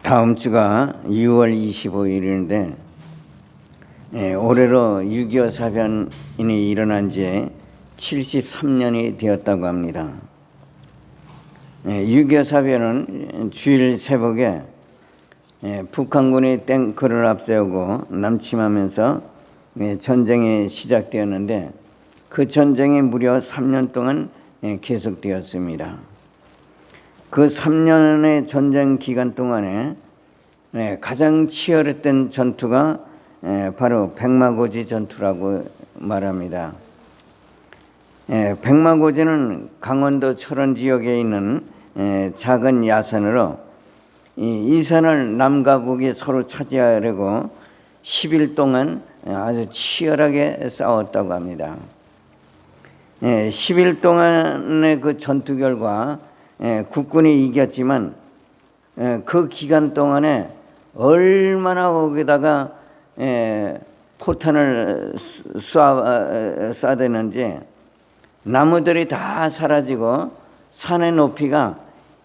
다음 주가 6월 25일인데 올해로 6.25 사변이 일어난 지 73년이 되었다고 합니다. 6.25 사변은 주일 새벽에 북한군이 탱크를 앞세우고 남침하면서 전쟁이 시작되었는데 그 전쟁이 무려 3년 동안 계속되었습니다. 그 3년의 전쟁 기간 동안에 가장 치열했던 전투가 바로 백마고지 전투라고 말합니다. 백마고지는 강원도 철원 지역에 있는 작은 야산으로 이 산을 남과 북이 서로 차지하려고 10일 동안 아주 치열하게 싸웠다고 합니다. 10일 동안의 그 전투 결과 국군이 이겼지만 그 기간 동안에 얼마나 거기다가 포탄을 쏴대는지 나무들이 다 사라지고 산의 높이가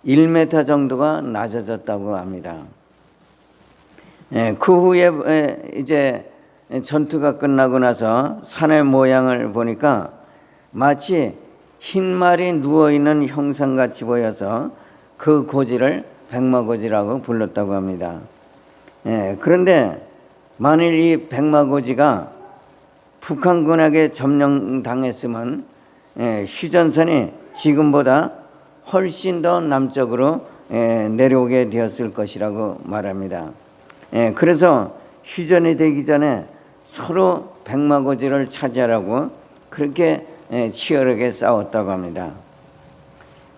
1m 정도가 낮아졌다고 합니다. 그 후에 이제 전투가 끝나고 나서 산의 모양을 보니까 마치 흰 말이 누워있는 형상같이 보여서 그 고지를 백마고지라고 불렀다고 합니다. 그런데 만일 이 백마고지가 북한군에게 점령당했으면 휴전선이 지금보다 훨씬 더 남쪽으로 내려오게 되었을 것이라고 말합니다. 그래서 휴전이 되기 전에 서로 백마고지를 차지하라고 그렇게 치열하게 싸웠다고 합니다.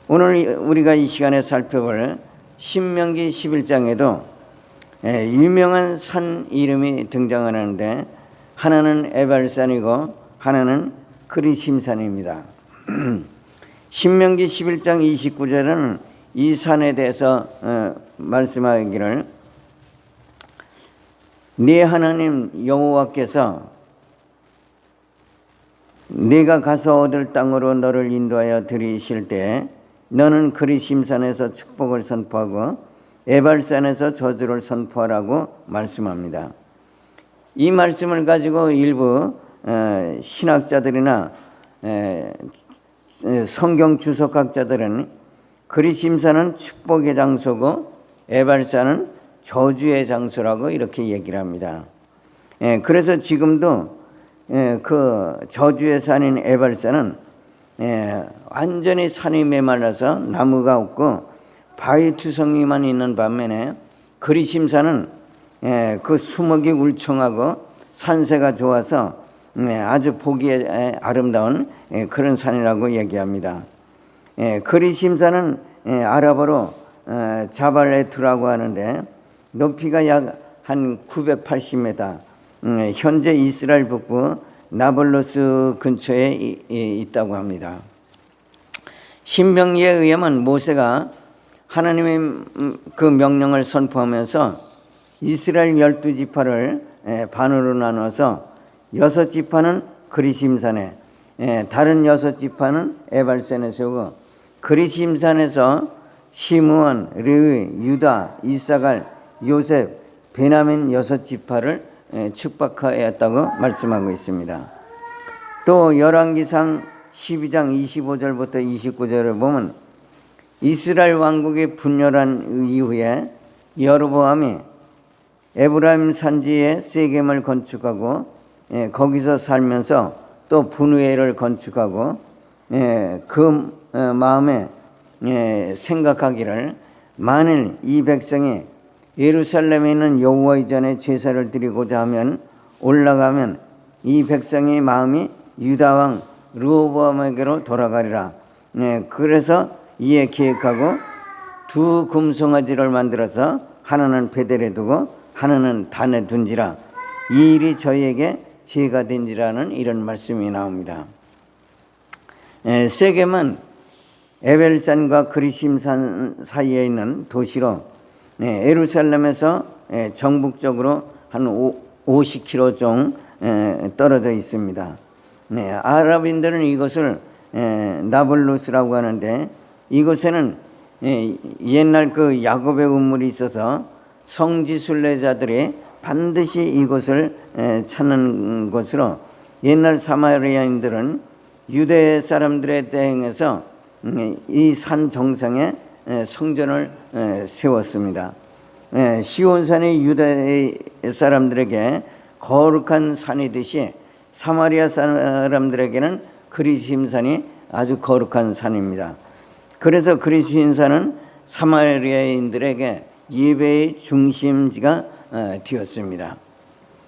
오늘 우리가 이 시간에 살펴볼 신명기 11장에도 유명한 산 이름이 등장하는데 하나는 에발산이고 하나는 그리심산입니다. 신명기 11장 29절은 이 산에 대해서 말씀하기를 네 하나님 여호와께서 네가 가서 얻을 땅으로 너를 인도하여 들이실 때 너는 그리심산에서 축복을 선포하고 에발산에서 저주를 선포하라고 말씀합니다. 이 말씀을 가지고 일부 신학자들이나 성경 주석학자들은 그리심산은 축복의 장소고 에발산은 저주의 장소라고 이렇게 얘기를 합니다. 그래서 지금도 그 저주의 산인 에발산은 완전히 산이 메말라서 나무가 없고 바위투성이만 있는 반면에 그리심산은 그 수목이 울창하고 산세가 좋아서 아주 보기에 아름다운 그런 산이라고 얘기합니다. 그리심산은 아랍어로 자발레투라고 하는데 높이가 약 한 980m, 현재 이스라엘 북부 나블루스 근처에 있다고 합니다. 신명기에 의하면 모세가 하나님의 그 명령을 선포하면서 이스라엘 12지파를 반으로 나눠서 6지파는 그리심산에 다른 6지파는 에발산에 세우고 그리심산에서 시므온, 레위, 유다, 이사갈, 요셉, 베냐민 6지파를 축복하였다고 말씀하고 있습니다. 또 열왕기상 12장 25절부터 29절을 보면 이스라엘 왕국이 분열한 이후에 여로보암이 에브라임 산지에 세겜을 건축하고 거기서 살면서 또 분우엘을 건축하고 그 마음에 생각하기를 만일 이 백성이 예루살렘에 있는 여호와의 전에 제사를 드리고자 하면 올라가면 이 백성의 마음이 유다왕 르호보암에게로 돌아가리라. 그래서 이에 계획하고 두 금송아지를 만들어서 하나는 베델에 두고 하나는 단에 둔지라. 이 일이 저희에게 죄가 된지라는 이런 말씀이 나옵니다. 세겜은 에벨산과 그리심산 사이에 있는 도시로 예루살렘에서 정북쪽으로 한 50km 좀 떨어져 있습니다. 아랍인들은 이것을 나블루스라고 하는데 이곳에는 옛날 그 야곱의 우물이 있어서 성지 순례자들이 반드시 이곳을 찾는 곳으로 옛날 사마리아인들은 유대 사람들에 대항해서 이 산 정상에 성전을 세웠습니다. 시온산이 유대 사람들에게 거룩한 산이듯이 사마리아 사람들에게는 그리심산이 아주 거룩한 산입니다. 그래서 그리심산은 사마리아인들에게 예배의 중심지가 되었습니다.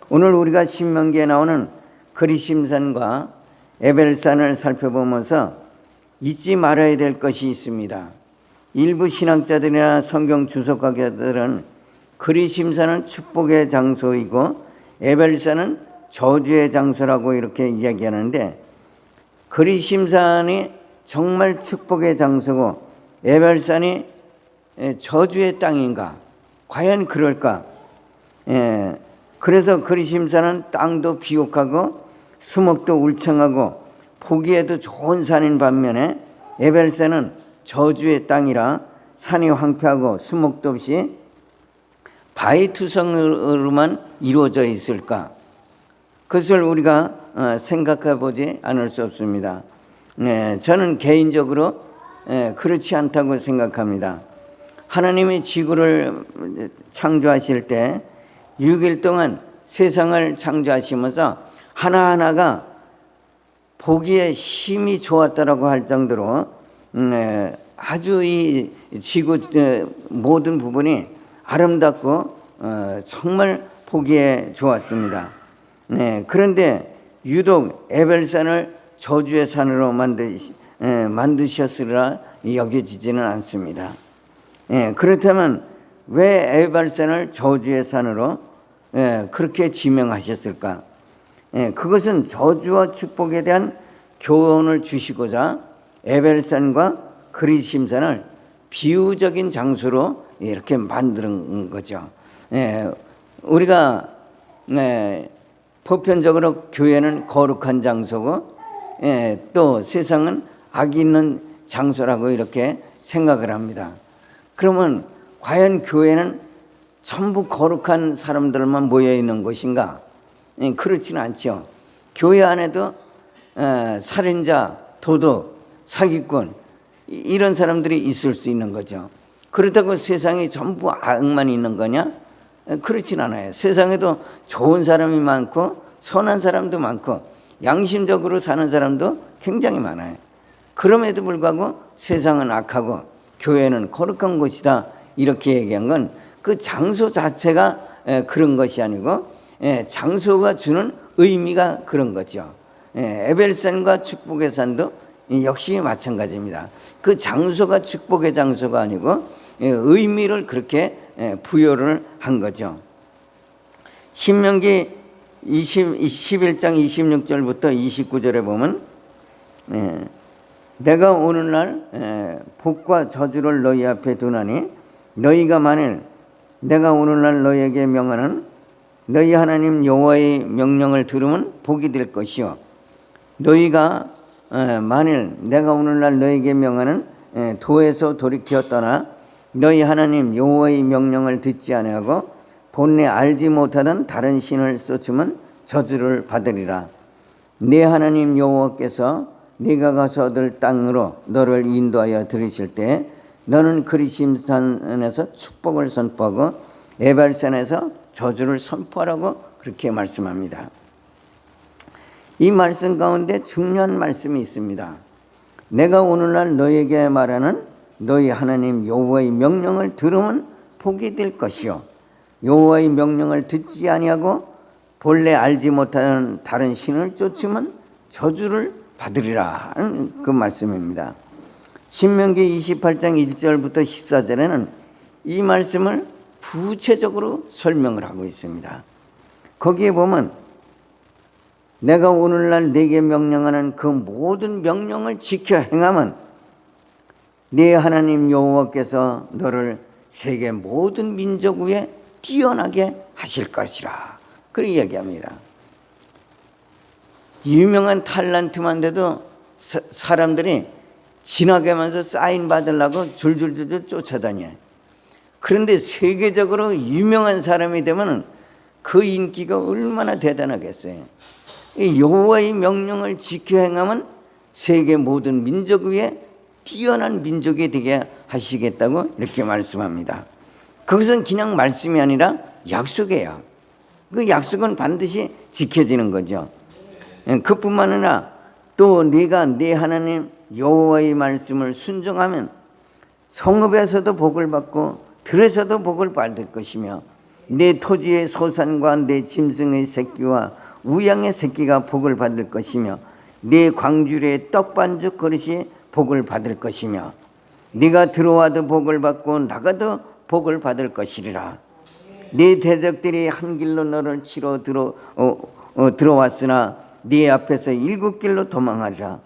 오늘 우리가 신명기에 나오는 그리심산과 에벨산을 살펴보면서 잊지 말아야 될 것이 있습니다. 일부 신학자들이나 성경 주석가들은 그리심산은 축복의 장소이고 에벨산은 저주의 장소라고 이렇게 이야기하는데, 그리심산이 정말 축복의 장소고 에벨산이 저주의 땅인가? 과연 그럴까? 그래서 그리심산은 땅도 비옥하고 수목도 울창하고 보기에도 좋은 산인 반면에 에벨산은 저주의 땅이라 산이 황폐하고 수목도 없이 바위투성으로만 이루어져 있을까? 그것을 우리가 생각해 보지 않을 수 없습니다. 저는 개인적으로 그렇지 않다고 생각합니다. 하나님이 지구를 창조하실 때 6일 동안 세상을 창조하시면서 하나하나가 보기에 힘이 좋았다라고 할 정도로 아주 이 지구 모든 부분이 아름답고 정말 보기에 좋았습니다. 그런데 유독 에벨산을 저주의 산으로 만드셨으리라 여겨지지는 않습니다. 그렇다면 왜 에벨산을 저주의 산으로 그렇게 지명하셨을까? 그것은 저주와 축복에 대한 교훈을 주시고자 에벨산과 그리심산을 비유적인 장소로 이렇게 만드는 거죠. 우리가 보편적으로 교회는 거룩한 장소고 또 세상은 악이 있는 장소라고 이렇게 생각을 합니다. 그러면 과연 교회는 전부 거룩한 사람들만 모여 있는 곳인가? 그렇지는 않죠. 교회 안에도 살인자, 도둑, 사기꾼 이런 사람들이 있을 수 있는 거죠. 그렇다고 세상에 전부 악만 있는 거냐? 그렇진 않아요. 세상에도 좋은 사람이 많고 선한 사람도 많고 양심적으로 사는 사람도 굉장히 많아요. 그럼에도 불구하고 세상은 악하고 교회는 거룩한 곳이다 이렇게 얘기한 건 그 장소 자체가 그런 것이 아니고 장소가 주는 의미가 그런 거죠. 에벨산과 축복의 산도 역시 마찬가지입니다. 그 장소가 축복의 장소가 아니고 의미를 그렇게 부여를 한 거죠. 신명기 11장 26절부터 29절에 보면 내가 오늘날 복과 저주를 너희 앞에 두나니 너희가 만일 내가 오늘날 너희에게 명하는 너희 하나님 여호와의 명령을 들으면 복이 될 것이요 너희가 만일 내가 오늘날 너희에게 명하는 도에서 돌이켜 떠나 너희 하나님 여호와의 명령을 듣지 아니하고 본래 알지 못하던 다른 신을 쫓으면 저주를 받으리라. 네 하나님 여호와께서 네가 가서 얻을 땅으로 너를 인도하여 들이실 때 너는 그리심산에서 축복을 선포하고 에발산에서 저주를 선포하라고 그렇게 말씀합니다. 이 말씀 가운데 중요한 말씀이 있습니다. 내가 오늘날 너에게 말하는 너희 하나님 여호와의 명령을 들으면 복이 될 것이요 여호와의 명령을 듣지 아니하고 본래 알지 못하는 다른 신을 쫓으면 저주를 받으리라 하는 그 말씀입니다. 신명기 28장 1절부터 14절에는 이 말씀을 구체적으로 설명을 하고 있습니다. 거기에 보면 내가 오늘날 네게 명령하는 그 모든 명령을 지켜 행하면 네 하나님 여호와께서 너를 세계 모든 민족 위에 뛰어나게 하실 것이라 그렇게 이야기합니다. 유명한 탤런트만 돼도 사람들이 지나가면서 사인 받으려고 줄줄줄 쫓아다녀. 그런데 세계적으로 유명한 사람이 되면 그 인기가 얼마나 대단하겠어요. 이 여호와의 명령을 지켜 행하면 세계 모든 민족 위에 뛰어난 민족이 되게 하시겠다고 이렇게 말씀합니다. 그것은 그냥 말씀이 아니라 약속이에요. 그 약속은 반드시 지켜지는 거죠. 그뿐만 아니라 또 네가 네 하나님 여호와의 말씀을 순종하면 성읍에서도 복을 받고 들에서도 복을 받을 것이며 내 토지의 소산과 내 짐승의 새끼와 우양의 새끼가 복을 받을 것이며 네 광주리의 떡반죽 그릇이 복을 받을 것이며 네가 들어와도 복을 받고 나가도 복을 받을 것이리라. 네 대적들이 한 길로 너를 치러 들어왔으나 네 앞에서 7길로 도망하리라.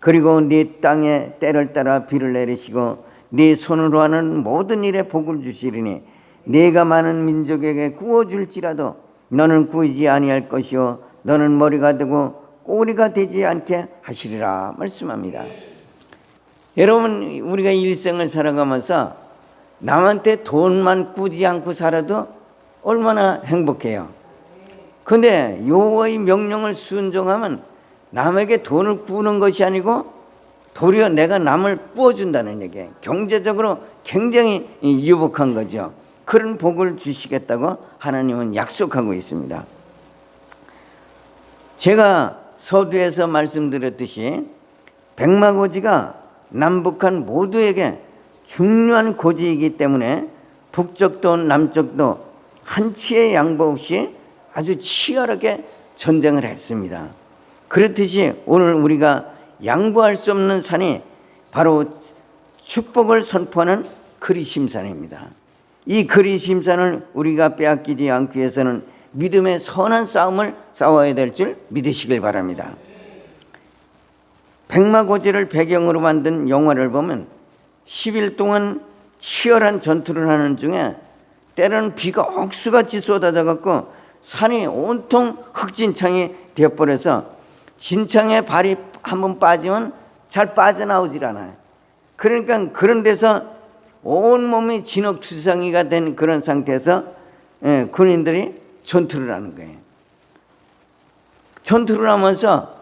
그리고 네 땅에 때를 따라 비를 내리시고 네 손으로 하는 모든 일에 복을 주시리니 네가 많은 민족에게 구워줄지라도 너는 구이지 아니할 것이요 너는 머리가 되고 꼬리가 되지 않게 하시리라 말씀합니다. 여러분, 우리가 일생을 살아가면서 남한테 돈만 꾸지 않고 살아도 얼마나 행복해요. 그런데 여호와의 명령을 순종하면 남에게 돈을 꾸는 것이 아니고 도리어 내가 남을 꾸어준다는 얘기예요. 경제적으로 굉장히 유복한 거죠. 그런 복을 주시겠다고 하나님은 약속하고 있습니다. 제가 서두에서 말씀드렸듯이 백마고지가 남북한 모두에게 중요한 고지이기 때문에 북쪽도 남쪽도 한치의 양보 없이 아주 치열하게 전쟁을 했습니다. 그렇듯이 오늘 우리가 양보할 수 없는 산이 바로 축복을 선포하는 그리심산입니다. 이 그리심산을 우리가 빼앗기지 않기 위해서는 믿음의 선한 싸움을 싸워야 될 줄 믿으시길 바랍니다. 백마고지를 배경으로 만든 영화를 보면 10일 동안 치열한 전투를 하는 중에 때로는 비가 억수같이 쏟아져 갖고 산이 온통 흑진창이 되어버려서 진창에 발이 한번 빠지면 잘 빠져나오질 않아요. 그러니까 그런 데서 온몸이 진흙투성이가 된 그런 상태에서 군인들이 전투를 하는 거예요. 전투를 하면서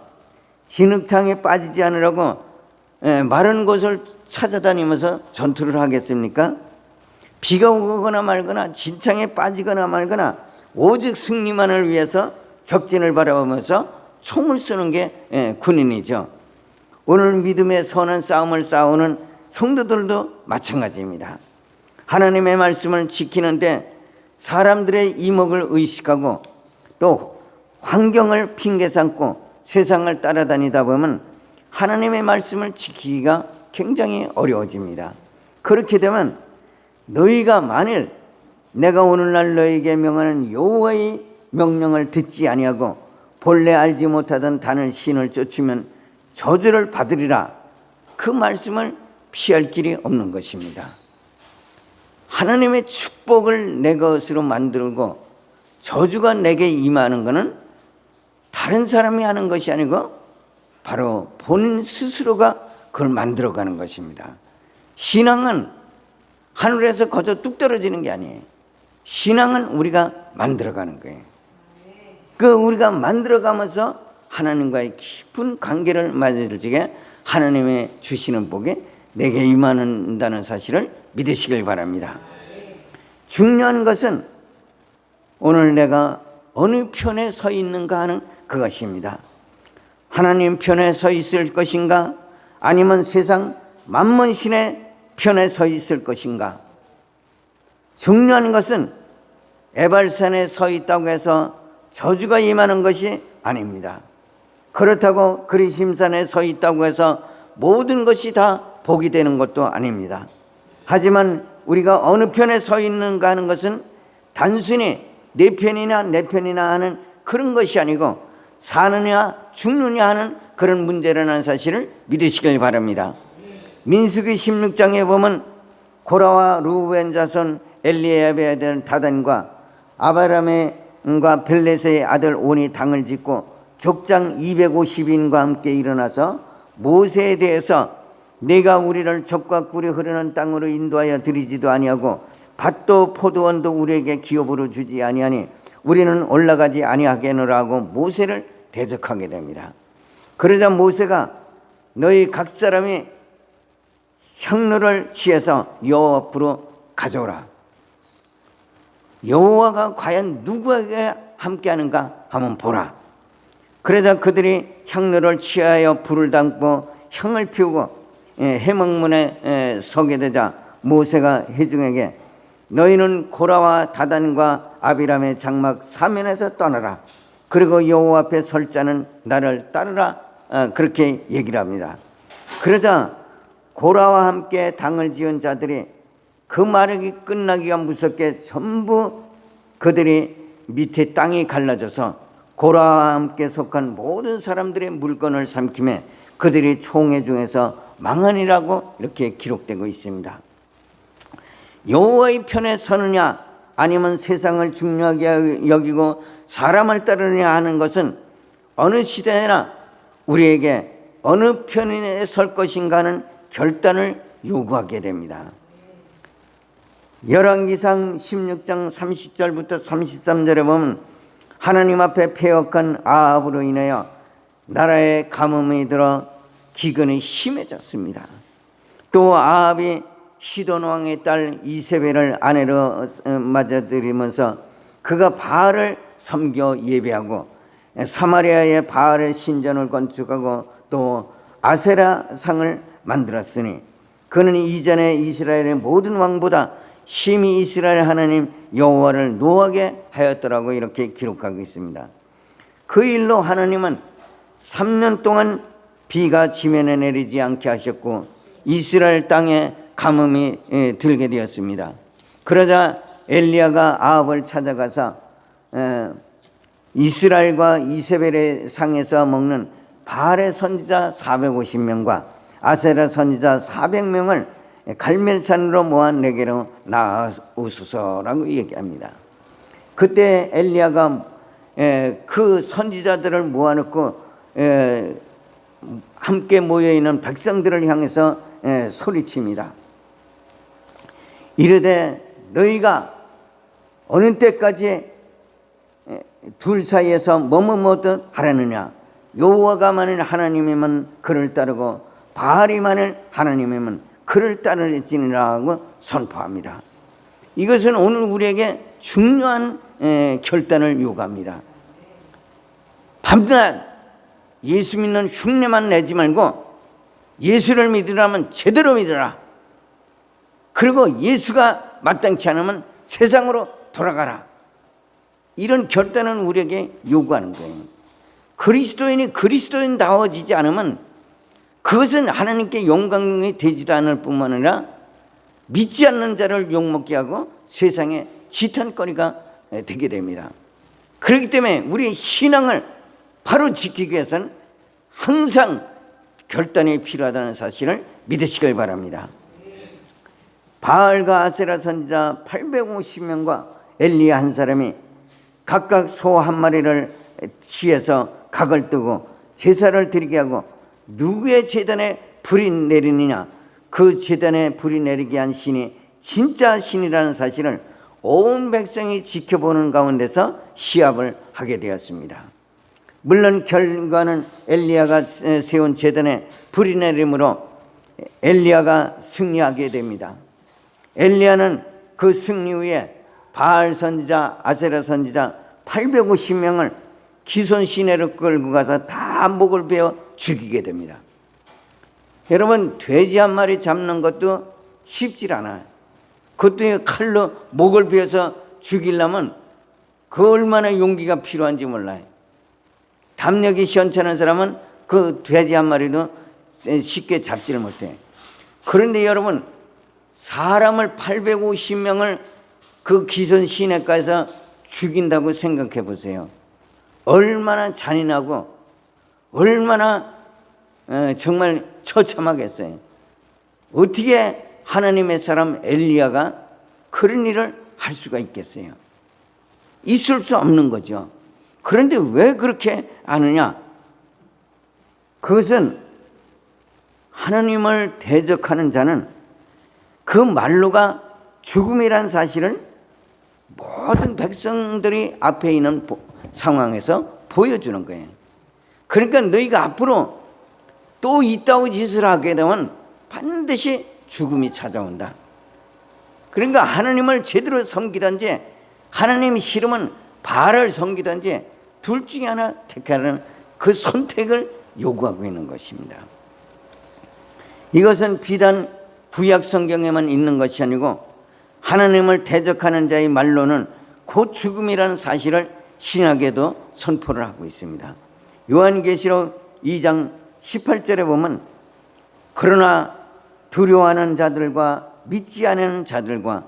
진흙창에 빠지지 않으려고 마른 곳을 찾아다니면서 전투를 하겠습니까? 비가 오거나 말거나 진창에 빠지거나 말거나 오직 승리만을 위해서 적진을 바라보면서 총을 쏘는 게 군인이죠. 오늘 믿음의 선한 싸움을 싸우는 성도들도 마찬가지입니다. 하나님의 말씀을 지키는데 사람들의 이목을 의식하고 또 환경을 핑계 삼고 세상을 따라다니다 보면 하나님의 말씀을 지키기가 굉장히 어려워집니다. 그렇게 되면 너희가 만일 내가 오늘날 너희에게 명하는 여호와의 명령을 듣지 아니하고 본래 알지 못하던 다른 신을 쫓으면 저주를 받으리라. 그 말씀을 피할 길이 없는 것입니다. 하나님의 축복을 내 것으로 만들고 저주가 내게 임하는 것은 다른 사람이 하는 것이 아니고 바로 본인 스스로가 그걸 만들어가는 것입니다. 신앙은 하늘에서 거저 뚝 떨어지는 게 아니에요. 신앙은 우리가 만들어가는 거예요. 그 우리가 만들어가면서 하나님과의 깊은 관계를 맺을 적에 하나님의 주시는 복이 내게 임한다는 사실을 믿으시길 바랍니다. 중요한 것은 오늘 내가 어느 편에 서 있는가 하는 그것입니다. 하나님 편에 서 있을 것인가 아니면 세상 만문신의 편에 서 있을 것인가. 중요한 것은 에발산에 서 있다고 해서 저주가 임하는 것이 아닙니다. 그렇다고 그리심산에 서 있다고 해서 모든 것이 다 복이 되는 것도 아닙니다. 하지만 우리가 어느 편에 서 있는가 하는 것은 단순히 내 편이나 내 편이나 하는 그런 것이 아니고 사느냐 죽느냐 하는 그런 문제라는 사실을 믿으시길 바랍니다. 민수기 16장에 보면 고라와 루벤 자손 엘리압의 아들 다단과 아바람과 벨렛의 아들 온이 당을 짓고 족장 250인과 함께 일어나서 모세에 대해서 네가 우리를 젖과 꿀이 흐르는 땅으로 인도하여 들이지도 아니하고 밭도 포도원도 우리에게 기업으로 주지 아니하니 우리는 올라가지 아니하겠노라 하고 모세를 대적하게 됩니다. 그러자 모세가 너희 각 사람이 향로를 취해서 여호와 앞으로 가져오라. 여호와가 과연 누구에게 함께하는가 한번 보라. 그러자 그들이 향로를 취하여 불을 담고 향을 피우고 해막문에 서게 되자 모세가 회중에게 너희는 고라와 다단과 아비람의 장막 사면에서 떠나라. 그리고 여호와 앞에 설 자는 나를 따르라. 그렇게 얘기를 합니다. 그러자 고라와 함께 당을 지은 자들이 그 말이 끝나기가 무섭게 전부 그들이 밑에 땅이 갈라져서 고라와 함께 속한 모든 사람들의 물건을 삼킴에 그들이 총회 중에서 망하니라고 이렇게 기록되고 있습니다. 여호와의 편에 서느냐 아니면 세상을 중요하게 여기고 사람을 따르느냐 하는 것은 어느 시대나 우리에게 어느 편에 설 것인가 하는 결단을 요구하게 됩니다. 열왕기상 16장 30절부터 33절에 보면 하나님 앞에 패역한 아합으로 인하여 나라에 가뭄이 들어 기근이 심해졌습니다. 또 아합이 시돈 왕의 딸 이세벨을 아내로 맞아들이면서 그가 바알을 섬겨 예배하고 사마리아에 바알의 신전을 건축하고 또 아세라 상을 만들었으니 그는 이전에 이스라엘의 모든 왕보다 심히 이스라엘 하나님 여호와를 노하게 하였더라고 이렇게 기록하고 있습니다. 그 일로 하나님은 3년 동안 비가 지면에 내리지 않게 하셨고 이스라엘 땅에 가뭄이 들게 되었습니다. 그러자 엘리야가 아합을 찾아가서 이스라엘과 이세벨의 상에서 먹는 바알의 선지자 450명과 아세라 선지자 400명을 갈멜산으로 모아 내게로 나아오소서라고 얘기합니다. 그때 엘리야가 그 선지자들을 모아놓고 함께 모여있는 백성들을 향해서 소리칩니다. 이르되 너희가 어느 때까지 둘 사이에서 머뭇머뭇 하라느냐. 여호와가 만일 하나님이면 그를 따르고 바알이 만일 하나님이면 그를 따르지니라 하고 선포합니다. 이것은 오늘 우리에게 중요한 결단을 요구합니다. 밤낮 예수 믿는 흉내만 내지 말고 예수를 믿으라면 제대로 믿으라. 그리고 예수가 마땅치 않으면 세상으로 돌아가라. 이런 결단은 우리에게 요구하는 거예요. 그리스도인이 그리스도인다워지지 않으면 그것은 하나님께 영광이 되지도 않을 뿐만 아니라 믿지 않는 자를 욕먹게 하고 세상에 지탄거리가 되게 됩니다. 그렇기 때문에 우리의 신앙을 바로 지키기 위해서는 항상 결단이 필요하다는 사실을 믿으시길 바랍니다. 바알과 아세라 선지자 850명과 엘리야 한 사람이 각각 소 한 마리를 취해서 각을 뜨고 제사를 드리게 하고 누구의 제단에 불이 내리느냐 그 제단에 불이 내리게 한 신이 진짜 신이라는 사실을 온 백성이 지켜보는 가운데서 시합을 하게 되었습니다. 물론 결과는 엘리야가 세운 제단에 불이 내림으로 엘리야가 승리하게 됩니다. 엘리야는 그 승리 후에 바알 선지자, 아세라 선지자 850명을 기손 시내로 끌고 가서 다 목을 베어 죽이게 됩니다. 여러분, 돼지 한 마리 잡는 것도 쉽지 않아요. 그것도 칼로 목을 베어서 죽이려면 그 얼마나 용기가 필요한지 몰라요. 담력이 시원찮은 사람은 그 돼지 한 마리도 쉽게 잡지를 못해. 그런데 여러분, 사람을 850명을 그 기손 시내가에서 죽인다고 생각해 보세요. 얼마나 잔인하고 얼마나 정말 처참하겠어요. 어떻게 하나님의 사람 엘리야가 그런 일을 할 수가 있겠어요? 있을 수 없는 거죠. 그런데 왜 그렇게 하느냐? 그것은 하나님을 대적하는 자는 그 말로가 죽음이란 사실을 모든 백성들이 앞에 있는 상황에서 보여주는 거예요. 그러니까 너희가 앞으로 또 이따위 짓을 하게 되면 반드시 죽음이 찾아온다. 그러니까 하나님을 제대로 섬기든지 하나님이 싫으면 바알을 섬기든지 둘 중에 하나 택하라는 그 선택을 요구하고 있는 것입니다. 이것은 비단 구약 성경에만 있는 것이 아니고 하나님을 대적하는 자의 말로는 곧 죽음이라는 사실을 신약에도 선포를 하고 있습니다. 요한계시록 2장 18절에 보면 그러나 두려워하는 자들과 믿지 않는 자들과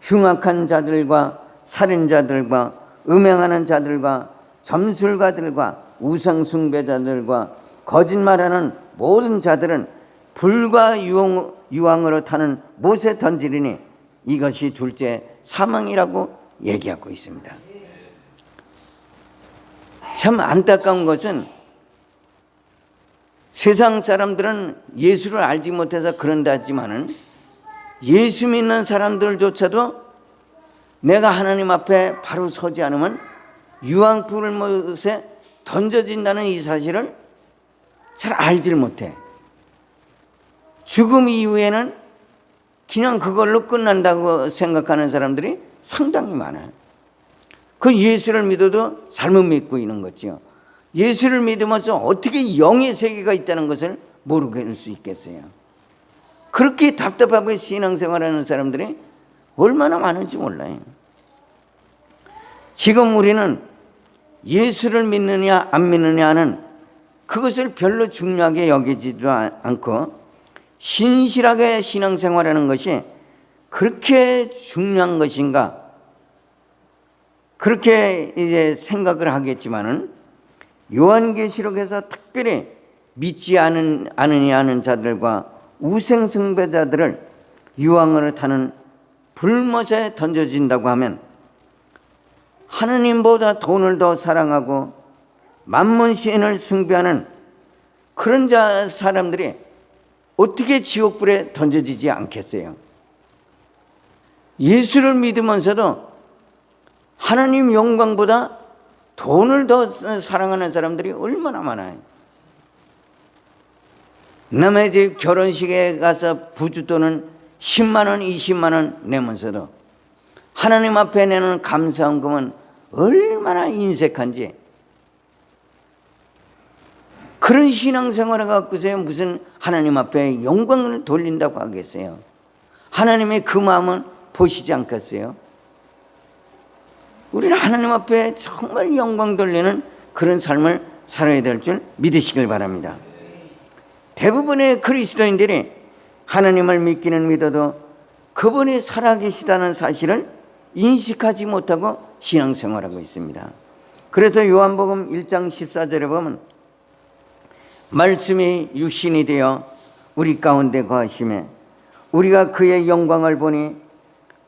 흉악한 자들과 살인자들과 음행하는 자들과 점술가들과 우상숭배자들과 거짓말하는 모든 자들은 불과 유황으로 타는 못에 던지리니 이것이 둘째 사망이라고 얘기하고 있습니다. 참 안타까운 것은 세상 사람들은 예수를 알지 못해서 그런다 하지만은 예수 믿는 사람들조차도 내가 하나님 앞에 바로 서지 않으면 유황불 못에 던져진다는 이 사실을 잘 알지를 못해. 죽음 이후에는 그냥 그걸로 끝난다고 생각하는 사람들이 상당히 많아요. 그 예수를 믿어도 잘못 믿고 있는 거죠. 예수를 믿으면서 어떻게 영의 세계가 있다는 것을 모르게 할 수 있겠어요. 그렇게 답답하게 신앙생활하는 사람들이 얼마나 많은지 몰라요. 지금 우리는 예수를 믿느냐 안 믿느냐는 그것을 별로 중요하게 여기지도 않고 신실하게 신앙생활하는 것이 그렇게 중요한 것인가 그렇게 이제 생각을 하겠지만은 요한계시록에서 특별히 믿지 않으냐 하는 자들과 우상숭배자들을 유황으로 타는 불못에 던져진다고 하면 하나님보다 돈을 더 사랑하고 만문신을 숭배하는 그런 사람들이 어떻게 지옥불에 던져지지 않겠어요? 예수를 믿으면서도 하나님 영광보다 돈을 더 사랑하는 사람들이 얼마나 많아요. 남의 집 결혼식에 가서 부주돈은 10만 원, 20만 원 내면서도 하나님 앞에 내는 감사헌금은 얼마나 인색한지. 그런 신앙생활을 갖고서 무슨 하나님 앞에 영광을 돌린다고 하겠어요? 하나님의 그 마음은 보시지 않겠어요? 우리는 하나님 앞에 정말 영광 돌리는 그런 삶을 살아야 될 줄 믿으시길 바랍니다. 대부분의 그리스도인들이 하나님을 믿기는 믿어도 그분이 살아계시다는 사실을 인식하지 못하고 신앙생활하고 있습니다. 그래서 요한복음 1장 14절에 보면 말씀이 육신이 되어 우리 가운데 거하심에 우리가 그의 영광을 보니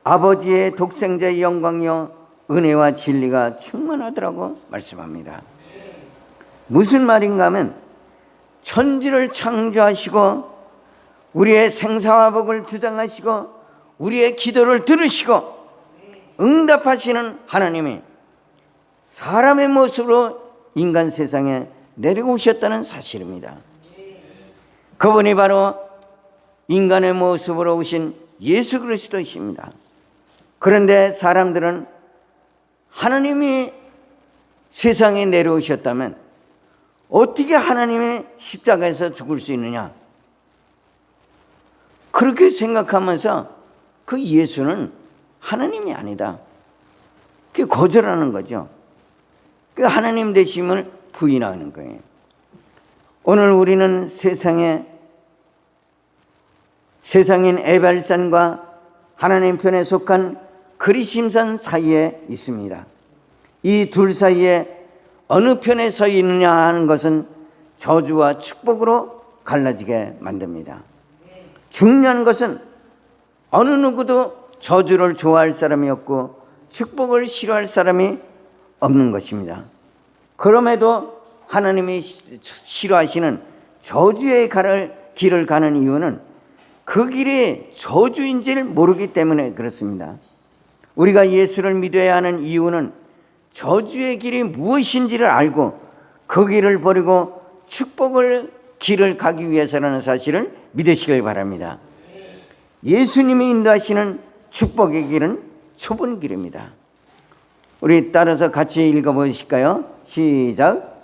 아버지의 독생자의 영광이요 은혜와 진리가 충만하더라고 말씀합니다. 무슨 말인가 하면 천지를 창조하시고 우리의 생사와 복을 주장하시고 우리의 기도를 들으시고 응답하시는 하나님이 사람의 모습으로 인간 세상에 내려오셨다는 사실입니다. 그분이 바로 인간의 모습으로 오신 예수 그리스도이십니다. 그런데 사람들은 하나님이 세상에 내려오셨다면 어떻게 하나님이 십자가에서 죽을 수 있느냐? 그렇게 생각하면서 그 예수는 하나님이 아니다. 그게 거절하는 거죠. 그 하나님 되심을 부인하는 거예요. 오늘 우리는 세상인 에발산과 하나님 편에 속한 그리심산 사이에 있습니다. 이 둘 사이에 어느 편에 서 있느냐 하는 것은 저주와 축복으로 갈라지게 만듭니다. 중요한 것은 어느 누구도 저주를 좋아할 사람이 없고 축복을 싫어할 사람이 없는 것입니다. 그럼에도 하나님이 싫어하시는 저주의 칼을 길을 가는 이유는 그 길이 저주인지를 모르기 때문에 그렇습니다. 우리가 예수를 믿어야 하는 이유는 저주의 길이 무엇인지를 알고 그 길을 버리고 축복을 길을 가기 위해서라는 사실을 믿으시길 바랍니다. 예수님이 인도하시는 축복의 길은 좁은 길입니다. 우리 따라서 같이 읽어보실까요? 시작.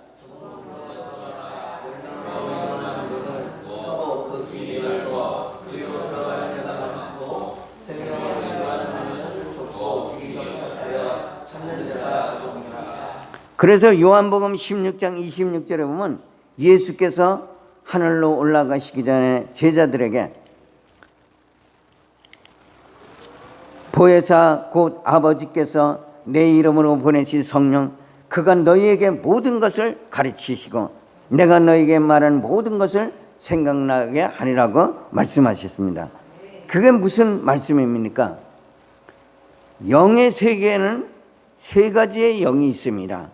그래서 요한복음 16장 26절에 보면 예수께서 하늘로 올라가시기 전에 제자들에게 보혜사 곧 아버지께서 내 이름으로 보내신 성령 그가 너희에게 모든 것을 가르치시고 내가 너희에게 말한 모든 것을 생각나게 하리라고 말씀하셨습니다. 그게 무슨 말씀입니까? 영의 세계에는 세 가지의 영이 있습니다.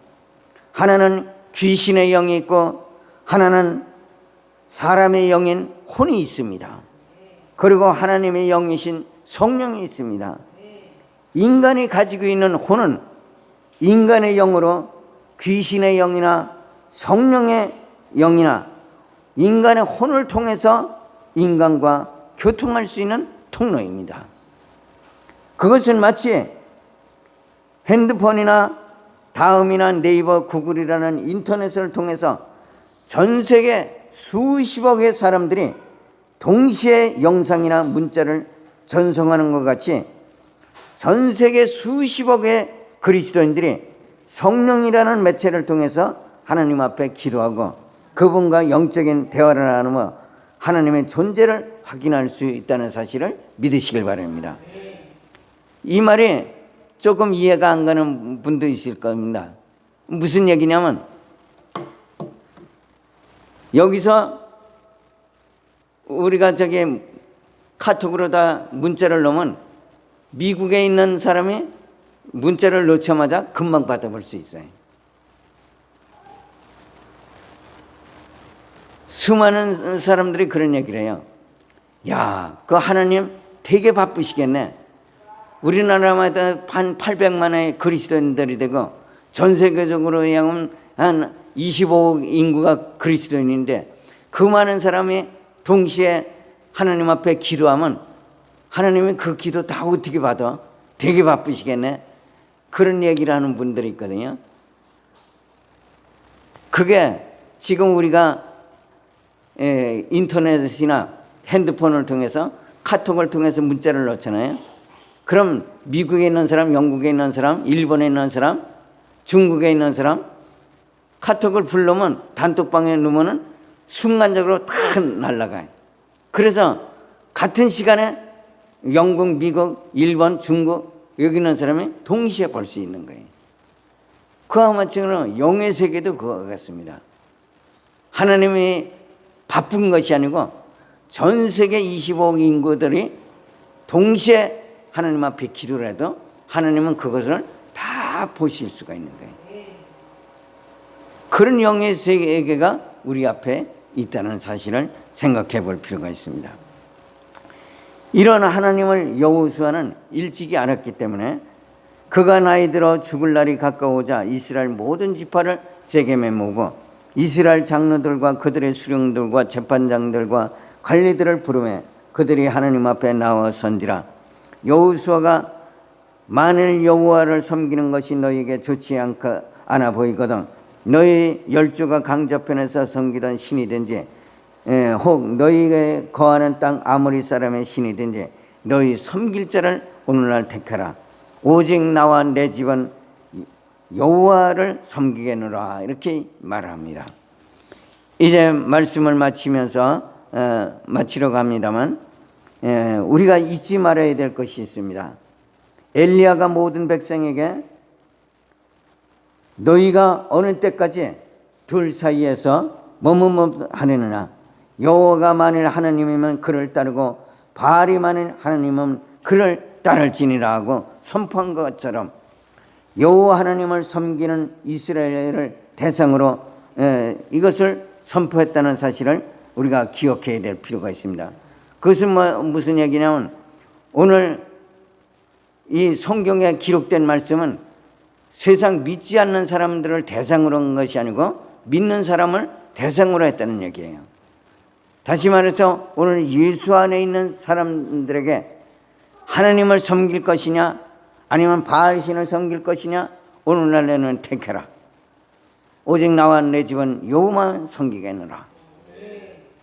하나는 귀신의 영이 있고 하나는 사람의 영인 혼이 있습니다. 그리고 하나님의 영이신 성령이 있습니다. 인간이 가지고 있는 혼은 인간의 영으로 귀신의 영이나 성령의 영이나 인간의 혼을 통해서 인간과 교통할 수 있는 통로입니다. 그것은 마치 핸드폰이나 다음이나 네이버, 구글이라는 인터넷을 통해서 전 세계 수십억의 사람들이 동시에 영상이나 문자를 전송하는 것 같이 전 세계 수십억의 그리스도인들이 성령이라는 매체를 통해서 하나님 앞에 기도하고 그분과 영적인 대화를 나누며 하나님의 존재를 확인할 수 있다는 사실을 믿으시길 바랍니다. 이 말이 조금 이해가 안 가는 분도 있을 겁니다. 무슨 얘기냐면 여기서 우리가 저기 카톡으로 다 문자를 넣으면 미국에 있는 사람이 문자를 넣자마자 금방 받아볼 수 있어요. 수많은 사람들이 그런 얘기를 해요. 야, 그 하나님 되게 바쁘시겠네. 우리나라마다 한 800만의 그리스도인들이 되고 전 세계적으로 한 25억 인구가 그리스도인인데 그 많은 사람이 동시에 하나님 앞에 기도하면 하나님이 그 기도 다 어떻게 받아? 되게 바쁘시겠네. 그런 얘기를 하는 분들이 있거든요. 그게 지금 우리가 인터넷이나 핸드폰을 통해서 카톡을 통해서 문자를 넣잖아요. 그럼 미국에 있는 사람, 영국에 있는 사람, 일본에 있는 사람, 중국에 있는 사람 카톡을 부르면 단톡방에 넣으면 순간적으로 다 날아가요. 그래서 같은 시간에 영국, 미국, 일본, 중국 여기 있는 사람이 동시에 볼 수 있는 거예요. 그와 마찬가지로 영의 세계도 그와 같습니다. 하나님이 바쁜 것이 아니고 전 세계 25억 인구들이 동시에 하나님 앞에 기도를 해도 하나님은 그것을 다 보실 수가 있는 거예요. 그런 영의 세계가 우리 앞에 있다는 사실을 생각해 볼 필요가 있습니다. 이런 하나님을 여호수아는 일찍이 알았기 때문에 그가 나이 들어 죽을 날이 가까우자 이스라엘 모든 지파를 세겜에 모으고 이스라엘 장로들과 그들의 수령들과 재판장들과 관리들을 부르매 그들이 하나님 앞에 나와 선지라. 여호수아가 만일 여호와를 섬기는 것이 너희에게 좋지 않아 보이거든 너희 열조가 강저편에서 섬기던 신이든지 혹 너희에 거하는 땅 아모리 사람의 신이든지 너희 섬길 자를 오늘날 택하라. 오직 나와 내 집은 여호와를 섬기겠노라. 이렇게 말합니다. 이제 말씀을 마치면서 마치러 갑니다만 우리가 잊지 말아야 될 것이 있습니다. 엘리야가 모든 백성에게 너희가 어느 때까지 둘 사이에서 머뭇머뭇하느냐 여호와가 만일 하나님이면 그를 따르고 바알이 만일 하나님은 그를 따를지니라 하고 선포한 것처럼 여호와 하나님을 섬기는 이스라엘을 대상으로 이것을 선포했다는 사실을 우리가 기억해야 될 필요가 있습니다. 그것은 무슨 얘기냐면 오늘 이 성경에 기록된 말씀은 세상 믿지 않는 사람들을 대상으로 한 것이 아니고 믿는 사람을 대상으로 했다는 얘기예요. 다시 말해서 오늘 예수 안에 있는 사람들에게 하나님을 섬길 것이냐 아니면 바알신을 섬길 것이냐 오늘날 너는 택해라. 오직 나와 내 집은 여호와만 섬기겠노라.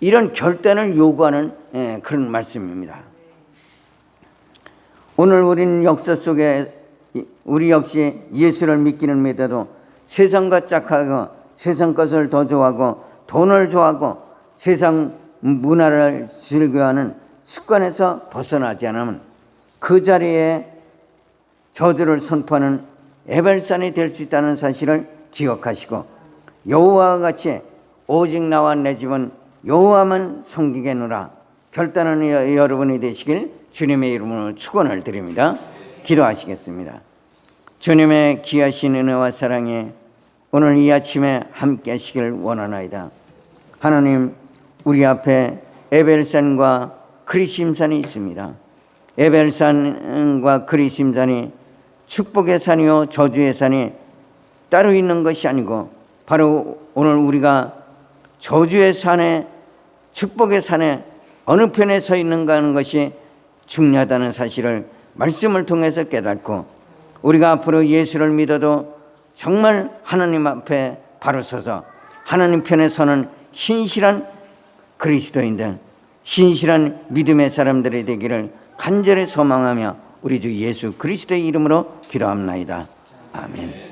이런 결단을 요구하는 그런 말씀입니다. 오늘 우리는 역사 속에 우리 역시 예수를 믿기는 믿어도 세상과 짝하고 세상 것을 더 좋아하고 돈을 좋아하고 세상 문화를 즐겨하는 습관에서 벗어나지 않으면 그 자리에 저주를 선포하는 에벨산이 될 수 있다는 사실을 기억하시고 여호와와 같이 오직 나와 내 집은 여호와만 섬기겠노라 결단하는 여러분이 되시길 주님의 이름으로 축원을 드립니다. 기도하시겠습니다. 주님의 귀하신 은혜와 사랑에 오늘 이 아침에 함께 하시길 원하나이다. 하나님, 우리 앞에 에벨산과 그리심산이 있습니다. 에벨산과 그리심산이 축복의 산이요 저주의 산이 따로 있는 것이 아니고 바로 오늘 우리가 저주의 산에 축복의 산에 어느 편에 서 있는가 하는 것이 중요하다는 사실을 말씀을 통해서 깨닫고 우리가 앞으로 예수를 믿어도 정말 하나님 앞에 바로 서서 하나님 편에 서는 신실한 그리스도인들, 신실한 믿음의 사람들이 되기를 간절히 소망하며 우리 주 예수 그리스도의 이름으로 기도합나이다. 아멘.